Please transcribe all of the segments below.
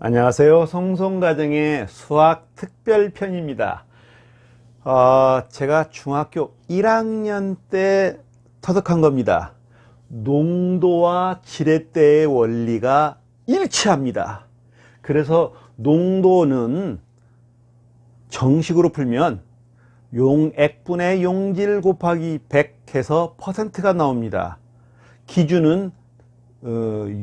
안녕하세요. 송송가정의 수학 특별편입니다. 제가 중학교 1학년 때 터득한 겁니다. 농도와 지렛대의 원리가 일치합니다. 그래서 농도는 정식으로 풀면 용액분의 용질 곱하기 100 해서 퍼센트가 나옵니다. 기준은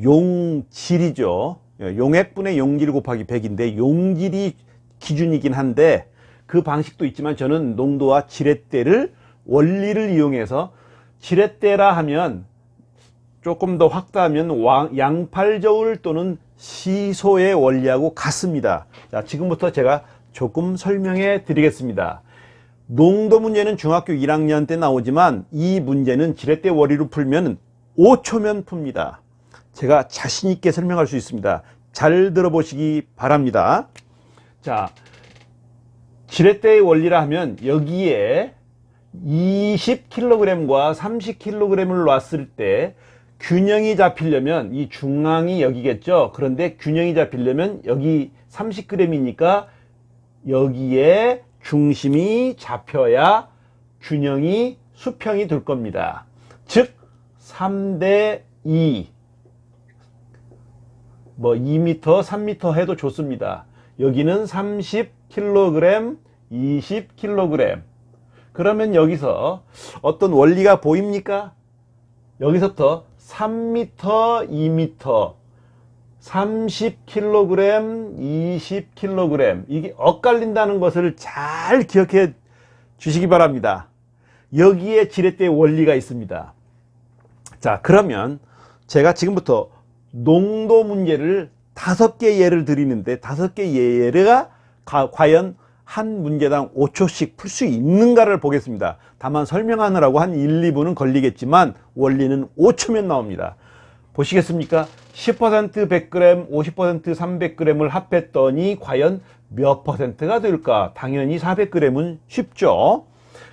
용질이죠. 용액분의 용질 곱하기 100인데 용질이 기준이긴 한데 그 방식도 있지만 저는 농도와 지렛대를 원리를 이용해서 지렛대라 하면 조금 더 확대하면 양팔저울 또는 시소의 원리하고 같습니다. 자, 지금부터 제가 조금 설명해 드리겠습니다. 농도 문제는 중학교 1학년 때 나오지만 이 문제는 지렛대 원리로 풀면 5초면 풉니다. 제가 자신 있게 설명할 수 있습니다. 잘 들어보시기 바랍니다. 자, 지렛대의 원리라 하면 여기에 20kg과 30kg을 놨을 때 균형이 잡히려면 이 중앙이 여기겠죠. 그런데 균형이 잡히려면 여기 30g이니까 여기에 중심이 잡혀야 균형이 수평이 될 겁니다. 즉 3대 2 2m, 3m 해도 좋습니다. 여기는 30kg, 20kg. 그러면 여기서 어떤 원리가 보입니까? 여기서부터 3m, 2m, 30kg, 20kg. 이게 엇갈린다는 것을 잘 기억해 주시기 바랍니다. 여기에 지렛대의 원리가 있습니다. 자, 그러면 제가 지금부터 농도 문제를 5개 예를 드리는데 5개 예가 과연 한 문제당 5초씩 풀 수 있는가를 보겠습니다. 다만 설명하느라고 한 1, 2분은 걸리겠지만 원리는 5초면 나옵니다. 보시겠습니까? 10% 100g, 50% 300g을 합했더니 과연 몇 퍼센트가 될까? 당연히 400g은 쉽죠.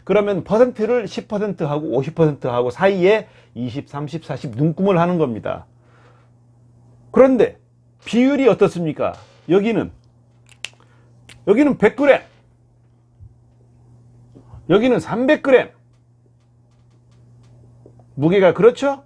그러면 퍼센트를 10%하고 50%하고 사이에 20, 30, 40 눈금을 하는 겁니다. 그런데 비율이 어떻습니까? 여기는 100g, 여기는 300g. 무게가 그렇죠?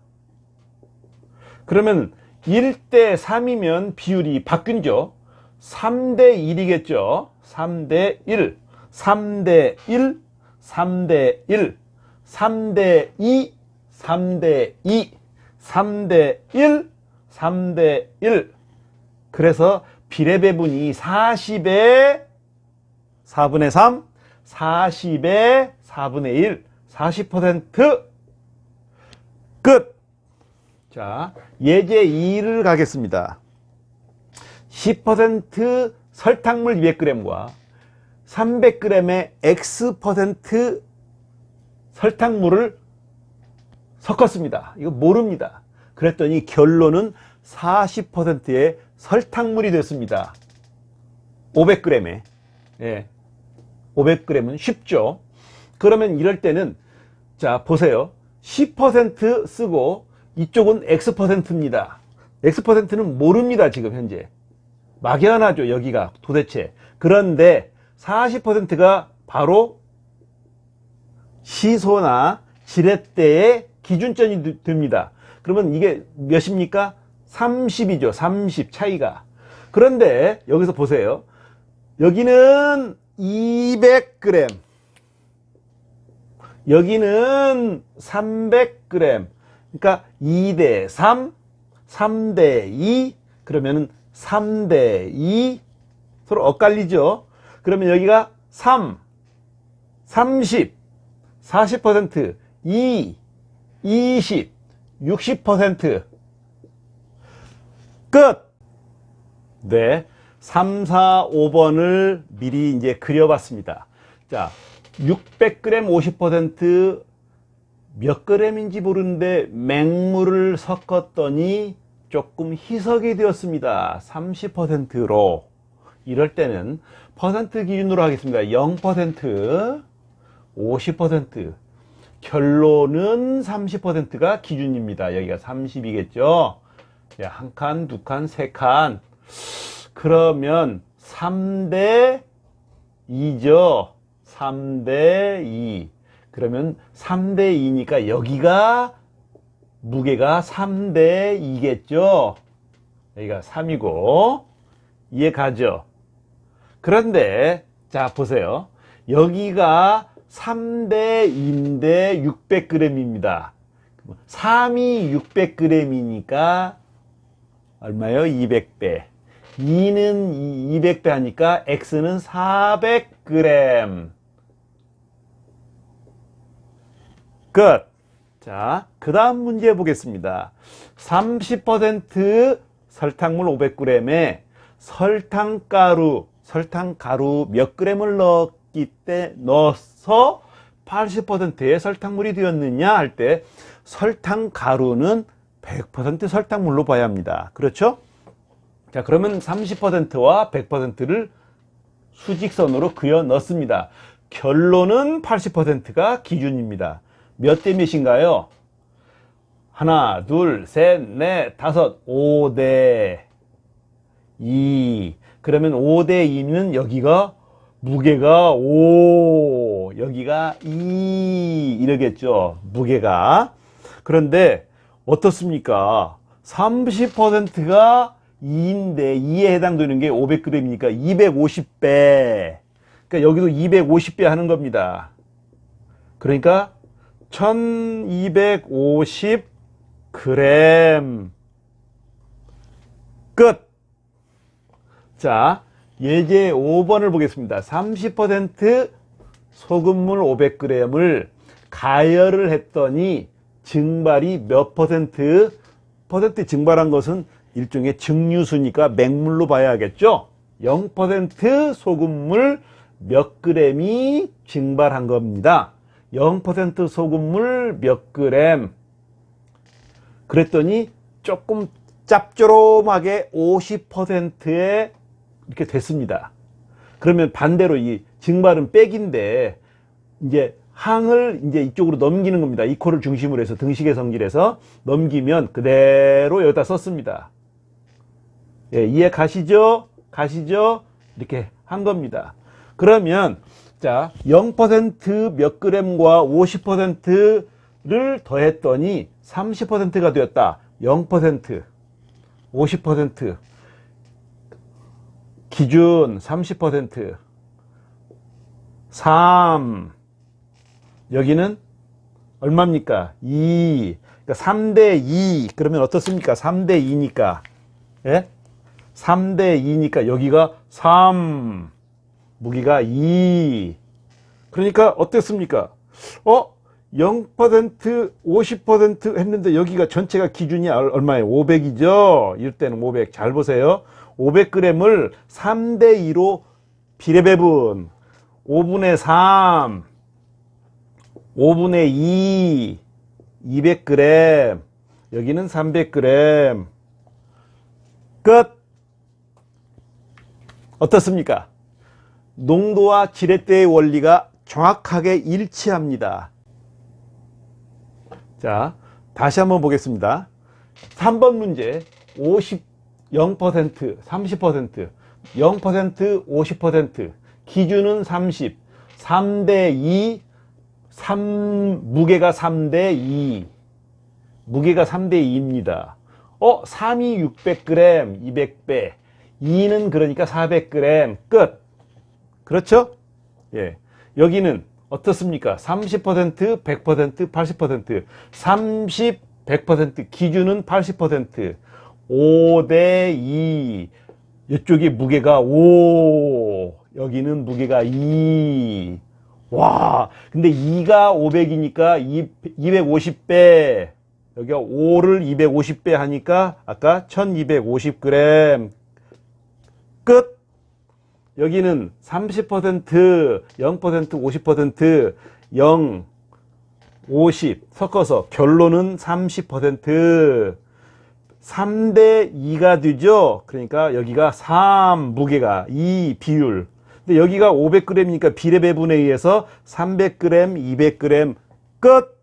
그러면 1대 3이면 비율이 바뀌죠. 3대 1이겠죠. 3대 1, 3대 1, 3대 1, 3대 2, 3대 2, 3대 1, 3대 1. 그래서 비례배분이 40의 4분의 3, 40의 4분의 1, 40% 끝. 자, 예제 2를 가겠습니다. 10% 설탕물 200g과 300g의 X% 설탕물을 섞었습니다. 이거 모릅니다. 그랬더니 결론은 40%의 설탕물이 됐습니다. 500g에. 예. 500g은 쉽죠. 그러면 이럴 때는 자, 보세요. 10% 쓰고 이쪽은 X%입니다. X%는 모릅니다. 지금 현재. 막연하죠. 여기가 도대체. 그런데 40%가 바로 시소나 지렛대의 기준점이 됩니다. 그러면 이게 몇입니까? 30이죠. 30 차이가. 그런데 여기서 보세요. 여기는 200g, 여기는 300g. 그러니까 2대 3, 3대 2, 그러면은 3대 2. 서로 엇갈리죠. 그러면 여기가 3, 30, 40%, 2, 20, 60%. 끝! 네. 3, 4, 5번을 미리 이제 그려봤습니다. 자, 600g 50% 몇 g인지 모르는데 맹물을 섞었더니 조금 희석이 되었습니다. 30%로. 이럴 때는 퍼센트 기준으로 하겠습니다. 0%, 50%. 결론은 30%가 기준입니다. 여기가 30이겠죠. 한 칸, 두 칸, 세 칸. 그러면 3대 2죠. 3대 2. 그러면 3대 2니까 여기가 무게가 3대 2겠죠. 여기가 3이고 이해 가죠. 그런데 자 보세요. 여기가 3대 2인데 600g입니다. 3이 600g이니까 얼마요? 200배. 2는 200배 하니까 X는 400g. 끝. 자, 그 다음 문제 보겠습니다. 30% 설탕물 500g에 설탕가루 몇 g을 넣어서 80%의 설탕물이 되었느냐 할 때 설탕가루는 100% 설탕물로 봐야 합니다. 그렇죠? 자, 그러면 30%와 100%를 수직선으로 그어 넣습니다. 결론은 80%가 기준입니다. 몇 대 몇인가요? 하나, 둘, 셋, 넷, 다섯, 5대 2. 그러면 5대 2는 여기가 무게가 5, 여기가 2 이러겠죠. 무게가. 그런데 어떻습니까? 30%가 2인데 2에 해당되는 게 500g이니까 250배. 그러니까 여기도 250배 하는 겁니다. 그러니까 1250g. 끝. 자, 예제 5번을 보겠습니다. 30% 소금물 500g을 가열을 했더니 증발이 몇 퍼센트? 퍼센트 증발한 것은 일종의 증류수니까 맹물로 봐야겠죠? 0% 소금물 몇 g이 증발한 겁니다. 0% 소금물 몇 g. 그랬더니 조금 짭조름하게 50%에 이렇게 됐습니다. 그러면 반대로 이 증발은 백인데 이제 항을 이제 이쪽으로 넘기는 겁니다. 이 코를 중심으로 해서 등식의 성질에서 넘기면 그대로 여기다 썼습니다. 예, 이해 가시죠? 가시죠? 이렇게 한 겁니다. 그러면 자, 0% 몇 g과 50%를 더했더니 30%가 되었다. 0%, 50%, 기준 30%, 3, 여기는 얼마입니까? 2. 그러니까 3대 2. 그러면 어떻습니까? 3대 2니까. 예? 3대 2니까 여기가 3. 무게가 2. 그러니까 어땠습니까? 0%, 50% 했는데 여기가 전체가 기준이 얼마예요? 500이죠? 이럴 때는 500. 잘 보세요. 500g을 3대 2로 비례배분. 5분의 3, 5분의 2, 200g. 여기는 300g. 끝. 어떻습니까? 농도와 지렛대의 원리가 정확하게 일치합니다. 자, 다시 한번 보겠습니다. 3번 문제 50, 0%, 30%, 0%, 50%, 기준은 30, 3대 2, 무게가 3대 2, 무게가 3대 2입니다. 3이 600g, 200배, 2는 그러니까 400g, 끝. 그렇죠? 예. 여기는 어떻습니까? 30%, 100%, 80%, 30, 100%, 기준은 80%, 5대 2, 이쪽이 무게가 5, 여기는 무게가 2. 와, 근데 2가 500이니까 250배, 여기가 5를 250배 하니까 아까 1250g. 끝. 여기는 30%, 0%, 50%, 0, 50 섞어서 결론은 30%. 3대 2가 되죠. 그러니까 여기가 3, 무게가 2, 비율. 근데 여기가 500g이니까 비례배분에 의해서 300g, 200g. 끝.